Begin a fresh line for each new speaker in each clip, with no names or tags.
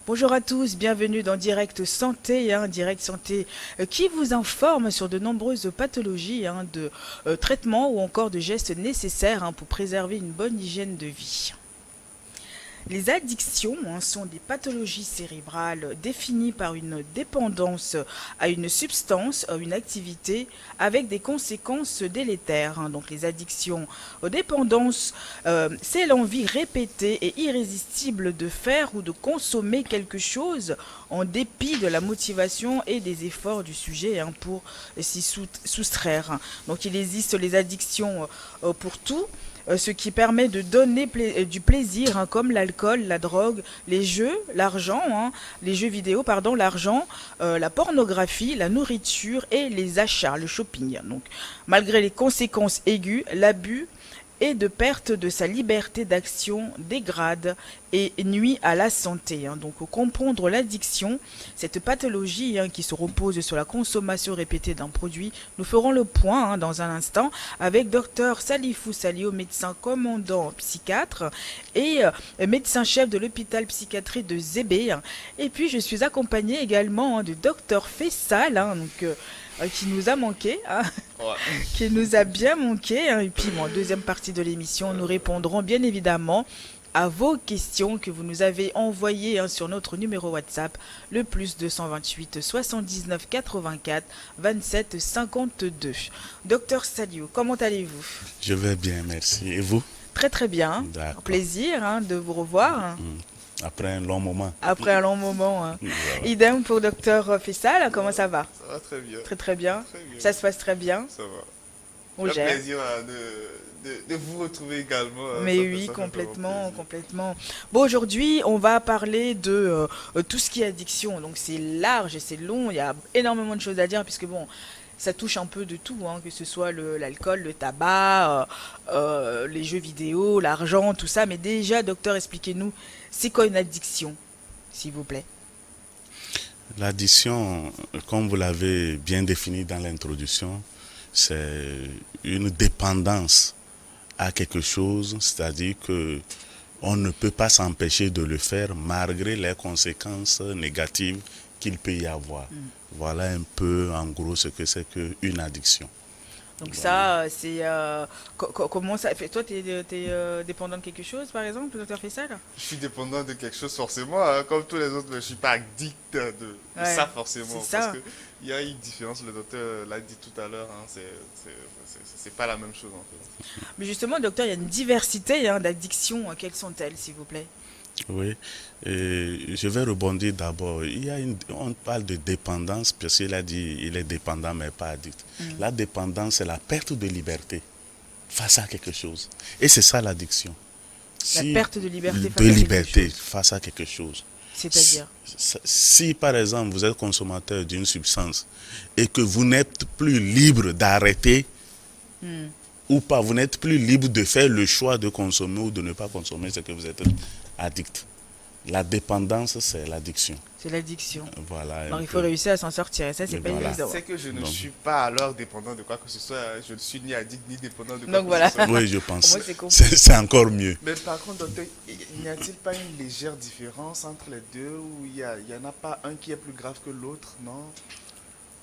Bonjour à tous, bienvenue dans Direct Santé, Direct Santé qui vous informe sur de nombreuses pathologies, de traitements ou encore de gestes nécessaires pour préserver une bonne hygiène de vie. Les addictions sont des pathologies cérébrales définies par une dépendance à une substance ou une activité avec des conséquences délétères. Donc les addictions aux dépendances, c'est l'envie répétée et irrésistible de faire ou de consommer quelque chose en dépit de la motivation et des efforts du sujet pour s'y soustraire. Donc il existe les addictions pour tout, ce qui permet de donner du plaisir, comme l'alcool, la drogue, les jeux, l'argent, les jeux vidéo, pardon, l'argent, la pornographie, la nourriture et les achats, le shopping. Donc, malgré les conséquences aiguës, l'abus et de perte de sa liberté d'action dégrade et nuit à la santé. Donc, comprendre l'addiction, cette pathologie qui se repose sur la consommation répétée d'un produit, nous ferons le point dans un instant avec Dr Salifou Salio, médecin commandant psychiatre et médecin-chef de l'hôpital psychiatrie de Zébé. Et puis, je suis accompagnée également de Dr Fessal, qui nous a manqué,
Ouais.
qui nous a bien manqué. Et puis, en deuxième partie de l'émission, nous répondrons bien évidemment à vos questions que vous nous avez envoyées sur notre numéro WhatsApp, le plus 228 79 84 27 52. Docteur Salio, comment allez-vous?
Je vais bien, merci. Et vous?
Très très bien.
D'accord.
Plaisir de vous revoir
Après un long moment.
après un long moment.
Voilà.
Idem pour Docteur Fessal, comment ça va?
Ça va très bien.
Très très bien.
Très bien.
Ça se passe très bien.
Ça va.
On
C'est un
gère.
plaisir de vous retrouver également.
Mais
Ça
oui,
fait
complètement,
vraiment plaisir.
complètement. Bon, aujourd'hui, on va parler de tout ce qui est addiction. Donc, c'est large et c'est long. Il y a énormément de choses à dire puisque, bon, ça touche un peu de tout, que ce soit l'alcool, le tabac, les jeux vidéo, l'argent, tout ça. Mais déjà, docteur, expliquez-nous, c'est quoi une addiction, s'il vous plaît?
L'addiction, comme vous l'avez bien défini dans l'introduction, c'est une dépendance à quelque chose, c'est-à-dire que on ne peut pas s'empêcher de le faire malgré les conséquences négatives qu'il peut y avoir. Voilà un peu en gros ce que c'est qu'une addiction.
Donc
Voilà.
ça, c'est... comment ça fait? Toi, t'es dépendant de quelque chose, par exemple, docteur Fessal?
Je suis dépendant de quelque chose forcément, comme tous les autres, mais je suis pas addict de
Ouais,
ça forcément.
c'est
Parce
ça.
que il y a une différence, le docteur l'a dit tout à l'heure, c'est pas la même chose en fait.
Mais justement, docteur, il y a une diversité d'addictions. Quelles sont-elles, s'il vous plaît?
Oui, et je vais rebondir d'abord. On parle de dépendance, parce qu'il a dit il est dépendant mais pas addict. La dépendance, c'est la perte de liberté face à quelque chose. Et c'est ça l'addiction.
La
Si,
perte de liberté
de
face à quelque
liberté
chose.
face à quelque chose.
C'est-à-dire?
Si par exemple vous êtes consommateur d'une substance et que vous n'êtes plus libre d'arrêter
Hmm.
ou pas, vous n'êtes plus libre de faire le choix de consommer ou de ne pas consommer, c'est que vous êtes addict. La dépendance, c'est l'addiction.
C'est l'addiction.
Voilà.
Alors,
un
il faut
peu.
réussir à s'en sortir. Et ça, c'est
Et
pas
voilà.
évident.
C'est que je ne
Donc.
suis pas alors dépendant de quoi que ce soit. Je ne suis ni addict ni dépendant de quoi
Donc,
que
voilà.
ce soit.
Oui, je
Pour
pense.
moi, c'est compris.
C'est encore mieux.
Mais par contre, docteur, n'y a-t-il pas une légère différence entre les deux ou il y en a pas un qui est plus grave que l'autre, non?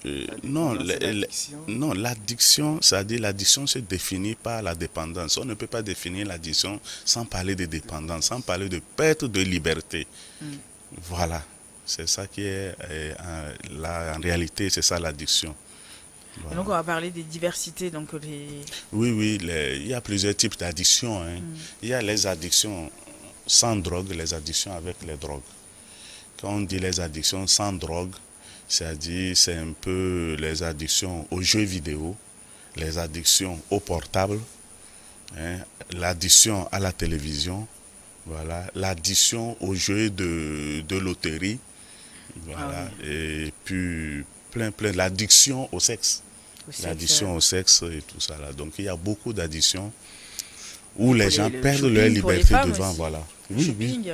La
Non,
dépendance et l'addiction.
non, l'addiction, c'est-à-dire l'addiction se définit par la dépendance. On ne peut pas définir l'addiction sans parler de dépendance, sans parler de perte de liberté.
Hmm.
Voilà, c'est ça qui est là, en réalité, c'est ça l'addiction.
Et
Voilà.
donc, on va parler des diversités. Donc,
Oui, oui, il y a plusieurs types d'addictions. Il y a les addictions sans drogue, les addictions avec les drogues. Quand on dit les addictions sans drogue, c'est-à-dire c'est un peu les addictions aux jeux vidéo, les addictions au portable, l'addiction à la télévision, voilà, l'addiction aux jeux de loterie, voilà, et puis plein, l'addiction au sexe.
au sexe,
L'addiction au sexe et tout ça là. Donc il y a beaucoup d'addictions où les gens
le
perdent
shopping
leur
pour les
liberté
femmes
devant,
aussi.
voilà.
le
Oui,
shopping.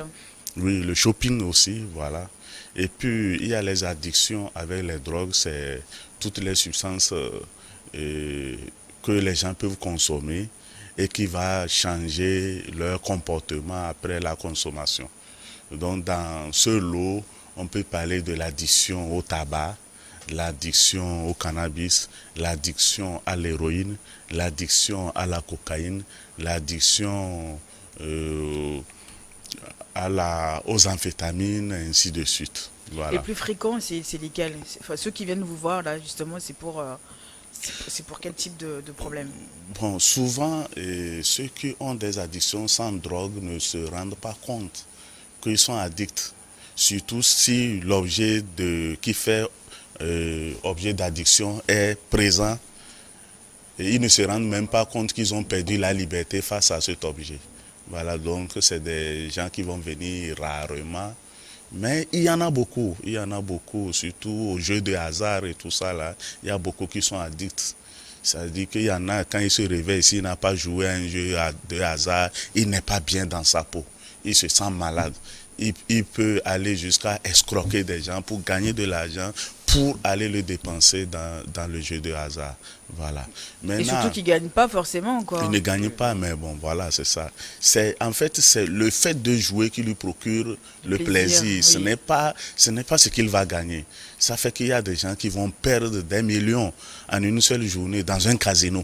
oui, le shopping aussi, voilà. Et puis il y a les addictions avec les drogues, c'est toutes les substances que les gens peuvent consommer et qui va changer leur comportement après la consommation. Donc dans ce lot, on peut parler de l'addiction au tabac, l'addiction au cannabis, l'addiction à l'héroïne, l'addiction à la cocaïne, l'addiction aux amphétamines, et ainsi de suite.
Les
Voilà.
plus fréquents, c'est lesquels? Enfin, ceux qui viennent vous voir, là, justement, c'est pour quel type de problème?
Bon, souvent, ceux qui ont des addictions sans drogue ne se rendent pas compte qu'ils sont addicts. Surtout si l'objet qui fait objet d'addiction est présent, et ils ne se rendent même pas compte qu'ils ont perdu la liberté face à cet objet. Voilà, donc c'est des gens qui vont venir rarement. Mais il y en a beaucoup, surtout aux jeux de hasard et tout ça là. Il y a beaucoup qui sont addicts. C'est-à-dire qu'il y en a, quand il se réveille, s'il n'a pas joué à un jeu de hasard, il n'est pas bien dans sa peau. Il se sent malade. Il peut aller jusqu'à escroquer des gens pour gagner de l'argent, pour aller le dépenser dans le jeu de hasard. Voilà.
Et surtout
Maintenant,
qu'ils gagnent pas forcément, quoi.
il ne gagne pas, mais bon, voilà, c'est ça. En fait, c'est le fait de jouer qui lui procure le plaisir.
Oui.
Ce n'est pas ce qu'il va gagner. Ça fait qu'il y a des gens qui vont perdre des millions en une seule journée dans un casino.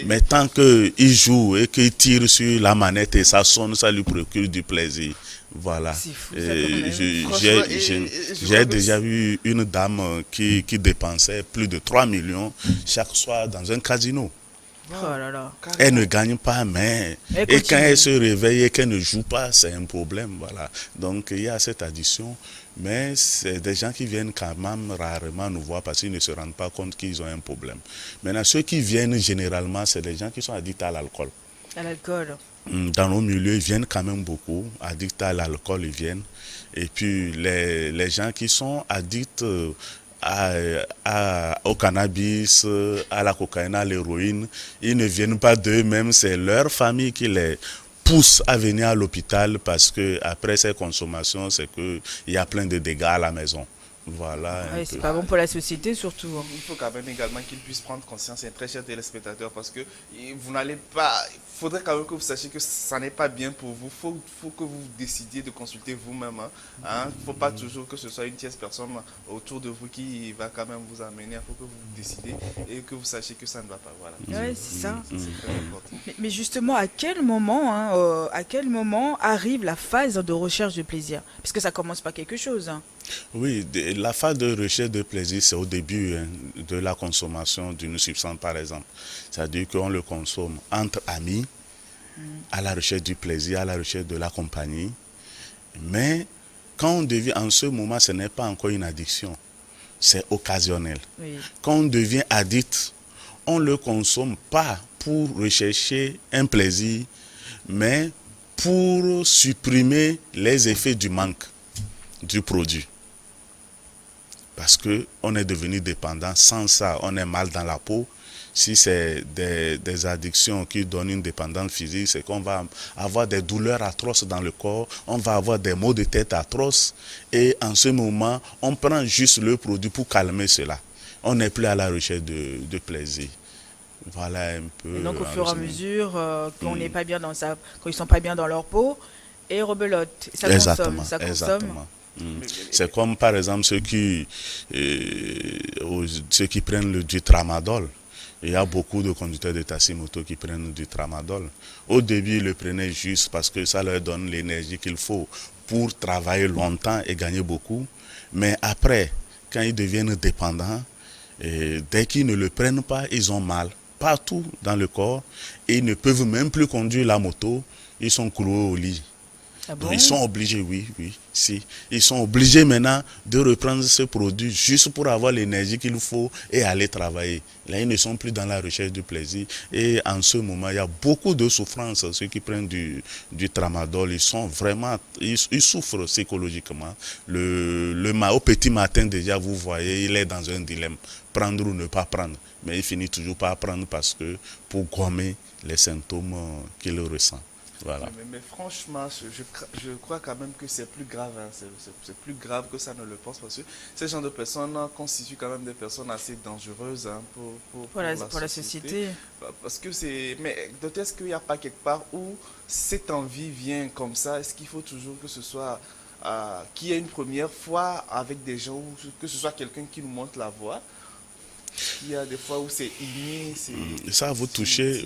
Mais tant qu'il joue et qu'il tire sur la manette et ça sonne, ça lui procure du plaisir. Voilà.
C'est fou, ça, quand même.
J'ai déjà vu une dame qui dépensait plus de 3 millions chaque soir dans un casino.
Oh là là.
Elle ne gagne pas, mais
Elle
et
continue.
quand elle se réveille et qu'elle ne joue pas, c'est un problème. Voilà. Donc il y a cette addition, mais c'est des gens qui viennent quand même rarement nous voir parce qu'ils ne se rendent pas compte qu'ils ont un problème. Maintenant, ceux qui viennent généralement, c'est des gens qui sont addicts à l'alcool.
À l'alcool.
Dans nos milieux, ils viennent quand même beaucoup, addicts à l'alcool, ils viennent. Et puis les gens qui sont addicts au cannabis, à la cocaïne, à l'héroïne, ils ne viennent pas d'eux-mêmes, c'est leur famille qui les pousse à venir à l'hôpital parce que après ces consommations, c'est qu'il y a plein de dégâts à la maison. Voilà un
Ouais, c'est
peu.
pas bon pour la société, surtout, hein.
Il faut quand même également qu'ils puissent prendre conscience, et très chers téléspectateurs, parce que vous n'allez pas. Il faudrait quand même que vous sachiez que ça n'est pas bien pour vous. Faut que vous décidiez de consulter vous-même. Il ne faut pas toujours que ce soit une tierce personne autour de vous qui va quand même vous amener. Il faut que vous décidez et que vous sachiez que ça ne va pas. Voilà.
Ouais, c'est ça.
C'est très important.
Mais justement, à quel moment arrive la phase de recherche de plaisir? Parce que ça commence par quelque chose, hein.
Oui, la phase de recherche de plaisir, c'est au début de la consommation d'une substance, par exemple. C'est-à-dire qu'on le consomme entre amis, à la recherche du plaisir, à la recherche de la compagnie. Mais quand on devient, en ce moment, ce n'est pas encore une addiction, c'est occasionnel.
Oui.
Quand on devient addict, on ne le consomme pas pour rechercher un plaisir, mais pour supprimer les effets du manque du produit. Parce qu'on est devenu dépendant. Sans ça, on est mal dans la peau. Si c'est des addictions qui donnent une dépendance physique, c'est qu'on va avoir des douleurs atroces dans le corps, on va avoir des maux de tête atroces. Et en ce moment, on prend juste le produit pour calmer cela. On n'est plus à la recherche de plaisir. Voilà un peu.
Et donc, au fur et à
résumé.
mesure, quand on n'est pas bien quand ils sont pas bien dans leur peau, et rebelote. Ça
Exactement,
consomme, ça consomme.
exactement. C'est comme par exemple ceux qui prennent du tramadol. Il y a beaucoup de conducteurs de taxi-moto qui prennent du tramadol. Au début, ils le prenaient juste parce que ça leur donne l'énergie qu'il faut pour travailler longtemps et gagner beaucoup. Mais après, quand ils deviennent dépendants, dès qu'ils ne le prennent pas, ils ont mal partout dans le corps et ils ne peuvent même plus conduire la moto. Ils sont cloués au lit.
Ah
Donc
bon?
ils sont obligés, si. Ils sont obligés maintenant de reprendre ce produit juste pour avoir l'énergie qu'il faut et aller travailler. Là, ils ne sont plus dans la recherche du plaisir. Et en ce moment, il y a beaucoup de souffrance. Ceux qui prennent du tramadol, ils sont vraiment, ils souffrent psychologiquement. Au petit matin déjà, vous voyez, il est dans un dilemme. Prendre ou ne pas prendre. Mais il finit toujours par prendre parce que pour gommer les symptômes qu'il ressent. Voilà.
Mais franchement, je crois quand même que c'est plus grave, hein. C'est plus grave que ça ne le pense parce que ces genres de personnes constituent quand même des personnes assez dangereuses, hein, pour la
Pour la
société.
société.
Parce que c'est... Mais docteur, est-ce qu'il n'y a pas quelque part où cette envie vient comme ça? Est-ce qu'il faut toujours que ce soit... qu'il y ait une première fois avec des gens, ou que ce soit quelqu'un qui nous montre la voie? Il y a des fois où c'est inné,
Ça, vous touchez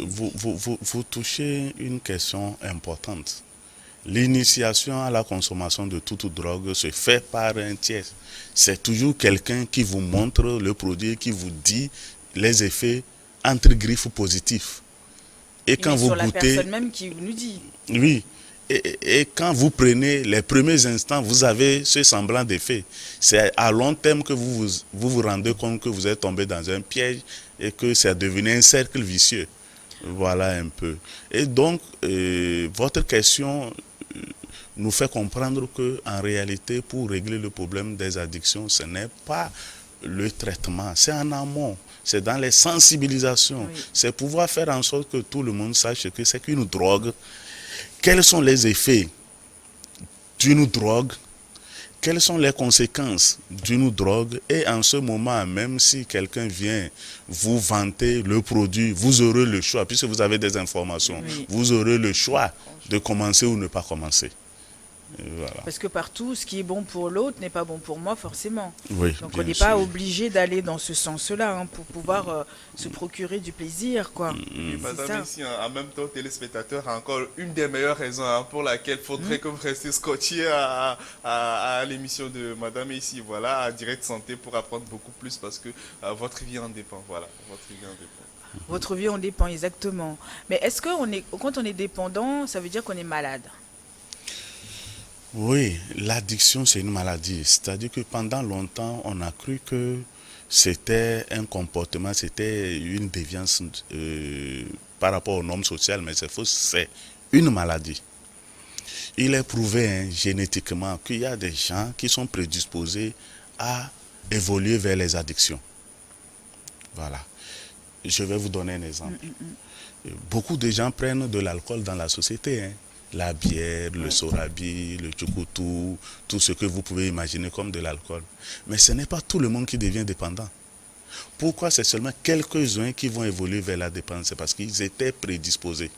une question importante. L'initiation à la consommation de toute drogue se fait par un tiers. C'est toujours quelqu'un qui vous montre le produit, qui vous dit les effets entre griffes positifs. Et quand
Mais
vous
sur la
goûtez,
personne même qui nous dit.
oui, et quand vous prenez les premiers instants, vous avez ce semblant d'effet. C'est à long terme que vous rendez compte que vous êtes tombé dans un piège et que c'est devenu un cercle vicieux. Voilà un peu. Et donc, votre question nous fait comprendre que en réalité, pour régler le problème des addictions, ce n'est pas le traitement, c'est en amont, c'est dans les sensibilisations,
Oui.
c'est pouvoir faire en sorte que tout le monde sache ce que c'est qu'une drogue, quels sont les effets d'une drogue, quelles sont les conséquences d'une drogue, et en ce moment, même si quelqu'un vient vous vanter le produit, vous aurez le choix, puisque vous avez des informations,
Oui.
vous aurez le choix de commencer ou ne pas commencer. Et voilà.
Parce que partout, ce qui est bon pour l'autre n'est pas bon pour moi forcément.
Oui,
Donc on
bien
n'est
sûr.
pas obligé d'aller dans ce sens-là, hein, pour pouvoir se procurer du plaisir, quoi.
Et
C'est
madame,
ça.
ici, en même temps, téléspectateur, a encore une des meilleures raisons, hein, pour laquelle il faudrait que vous restiez scotché à l'émission de madame ici, voilà, à Direct Santé, pour apprendre beaucoup plus, parce que votre vie en dépend, voilà, votre vie en dépend.
Votre vie en dépend exactement. Mais est-ce que quand on est dépendant, ça veut dire qu'on est malade?
Oui, l'addiction, c'est une maladie. C'est-à-dire que pendant longtemps, on a cru que c'était un comportement, c'était une déviance par rapport aux normes sociales, mais c'est faux, c'est une maladie. Il est prouvé, hein, génétiquement, qu'il y a des gens qui sont prédisposés à évoluer vers les addictions. Voilà. Je vais vous donner un exemple. Beaucoup de gens prennent de l'alcool dans la société, hein. La bière, le sorabi, le tchoukoutou, tout ce que vous pouvez imaginer comme de l'alcool. Mais ce n'est pas tout le monde qui devient dépendant. Pourquoi c'est seulement quelques-uns qui vont évoluer vers la dépendance? C'est parce qu'ils étaient prédisposés.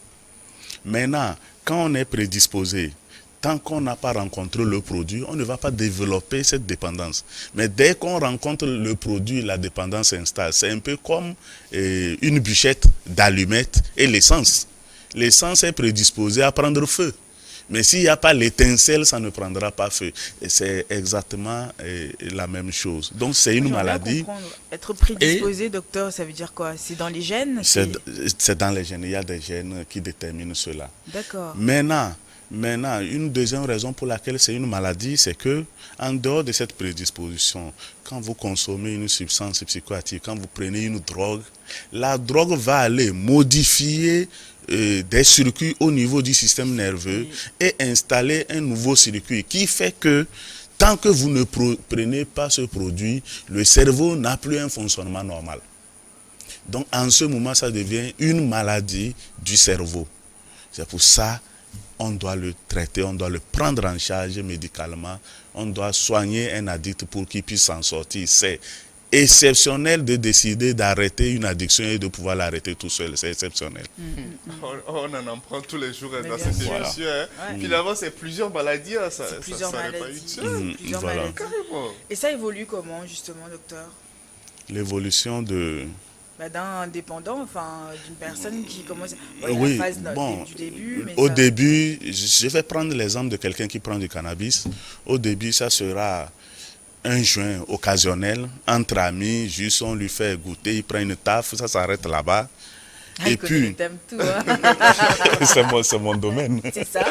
Maintenant, quand on est prédisposé, tant qu'on n'a pas rencontré le produit, on ne va pas développer cette dépendance. Mais dès qu'on rencontre le produit, la dépendance s'installe. C'est un peu comme une bûchette d'allumettes et l'essence. L'essence est prédisposée à prendre feu. Mais s'il n'y a pas l'étincelle, ça ne prendra pas feu. Et c'est exactement la même chose. Donc c'est une
J'aimerais bien
maladie.
comprendre. Être prédisposé, docteur, ça veut dire quoi? C'est dans les gènes?
C'est dans les gènes. Il y a des gènes qui déterminent cela.
D'accord.
Maintenant, une deuxième raison pour laquelle c'est une maladie, c'est que en dehors de cette prédisposition, quand vous consommez une substance psychoactive, quand vous prenez une drogue, la drogue va aller modifier des circuits au niveau du système nerveux et installer un nouveau circuit qui fait que tant que vous ne prenez pas ce produit, le cerveau n'a plus un fonctionnement normal. Donc en ce moment, ça devient une maladie du cerveau. C'est pour ça on doit le traiter, on doit le prendre en charge médicalement, on doit soigner un addict pour qu'il puisse s'en sortir. C'est exceptionnel de décider d'arrêter une addiction et de pouvoir l'arrêter tout seul, c'est exceptionnel.
On en apprend tous les jours,
Mais
dans
bien
cette
sûr.
émission, hein.
Ouais.
Finalement, c'est plusieurs maladies, hein, ça,
C'est plusieurs
ça n'est pas
maladies.
une seule.
C'est plusieurs
Voilà.
maladies.
Carrément.
Et ça évolue comment, justement, docteur?
L'évolution de...
D'un dépendant, enfin, d'une personne qui commence... Bon, il y a
Oui,
la phase
bon,
du début, mais
au
ça...
début, je vais prendre l'exemple de quelqu'un qui prend du cannabis. Au début, ça sera un joint occasionnel, entre amis, juste on lui fait goûter, il prend une taffe, ça s'arrête là-bas.
Ah,
Et
il connaît
puis,
le thème tout, hein.
c'est mon domaine.
C'est ça.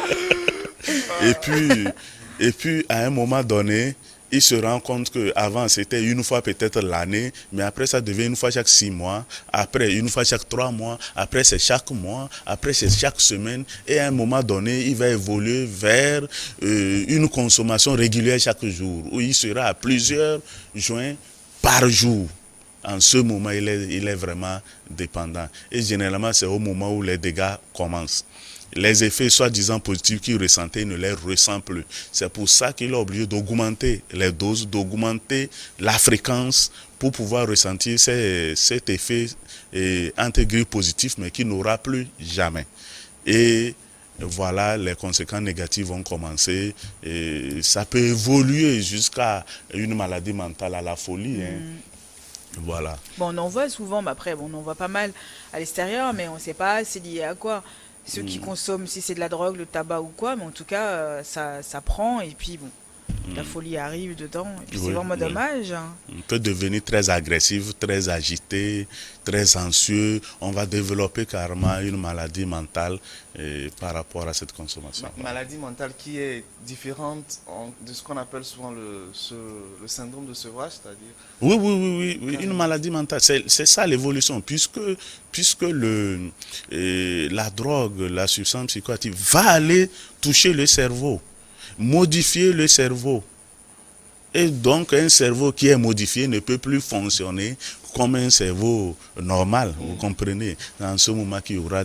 Et puis, à un moment donné, il se rend compte qu'avant, c'était une fois peut-être l'année, mais après, ça devient une fois chaque 6 mois, après, une fois chaque 3 mois, après, c'est chaque mois, après, c'est chaque semaine, et à un moment donné, il va évoluer vers une consommation régulière chaque jour, où il sera à plusieurs joints par jour. En ce moment, il est vraiment dépendant. Et généralement, c'est au moment où les dégâts commencent. les effets soi-disant positifs qu'il ressentait, il ne les ressent plus. C'est pour ça qu'il est obligé d'augmenter les doses, d'augmenter la fréquence pour pouvoir ressentir cet effet anti-grippe positif, mais qui n'aura plus jamais. Et voilà, les conséquences négatives vont commencer et ça peut évoluer jusqu'à une maladie mentale, à la folie. Voilà.
Bon, on en voit souvent, mais après, bon, on en voit pas mal à l'extérieur, mais on ne sait pas c'est lié à quoi. Ceux qui consomment, si c'est de la drogue, le tabac ou quoi, mais en tout cas, ça prend, et puis bon, la folie arrive dedans, et puis c'est
Oui,
vraiment
oui.
dommage, hein.
On peut devenir très agressif, très agité, très anxieux. On va développer carrément une maladie mentale par rapport à cette consommation.
Maladie mentale qui est différente de ce qu'on appelle souvent le syndrome de sevrage, c'est-à-dire.
Oui, oui, oui, oui, oui, une maladie mentale. C'est ça l'évolution, puisque la drogue, la substance psychoactive va aller toucher le cerveau, modifier le cerveau. Et donc, un cerveau qui est modifié ne peut plus fonctionner comme un cerveau normal, vous comprenez. En ce moment qu'il y aura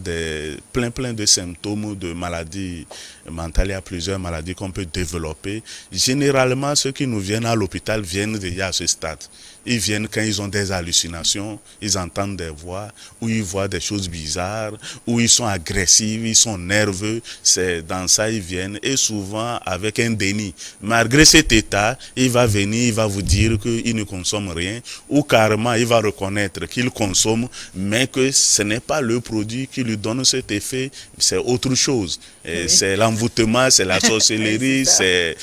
plein de symptômes de maladies mentales, il y a plusieurs maladies qu'on peut développer. Généralement, ceux qui nous viennent à l'hôpital viennent déjà à ce stade. Ils viennent quand ils ont des hallucinations, ils entendent des voix, ou ils voient des choses bizarres, ou ils sont agressifs, ils sont nerveux. C'est dans ça ils viennent, et souvent avec un déni. Malgré cet état, il va venir, il va vous dire qu'il ne consomme rien, ou carrément il va reconnaître qu'il consomme, mais que ce n'est pas le produit qui lui donne cet effet, c'est autre chose. Oui. C'est l'envoûtement, c'est la sorcellerie, c'est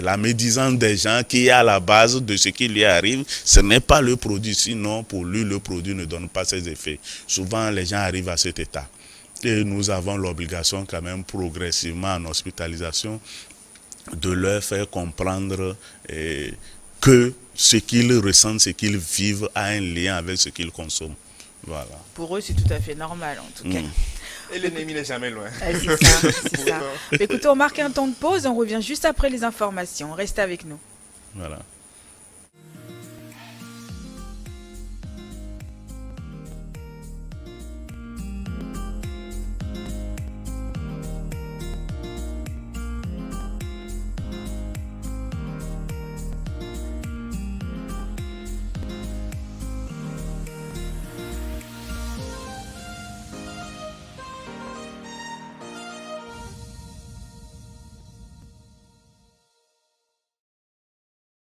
la médisance des gens qui est à la base de ce qui lui arrive. Ce n'est pas le produit, sinon pour lui le produit ne donne pas ses effets. Souvent les gens arrivent à cet état. Et nous avons l'obligation quand même progressivement en hospitalisation de leur faire comprendre que ce qu'ils ressentent, ce qu'ils vivent a un lien avec ce qu'ils consomment. Voilà.
Pour eux, c'est tout à fait normal en tout cas.
Et l'ennemi n'est jamais loin.
C'est ça, c'est ça. Écoutez, on marque un temps de pause, on revient juste après les informations. Restez avec nous.
Voilà.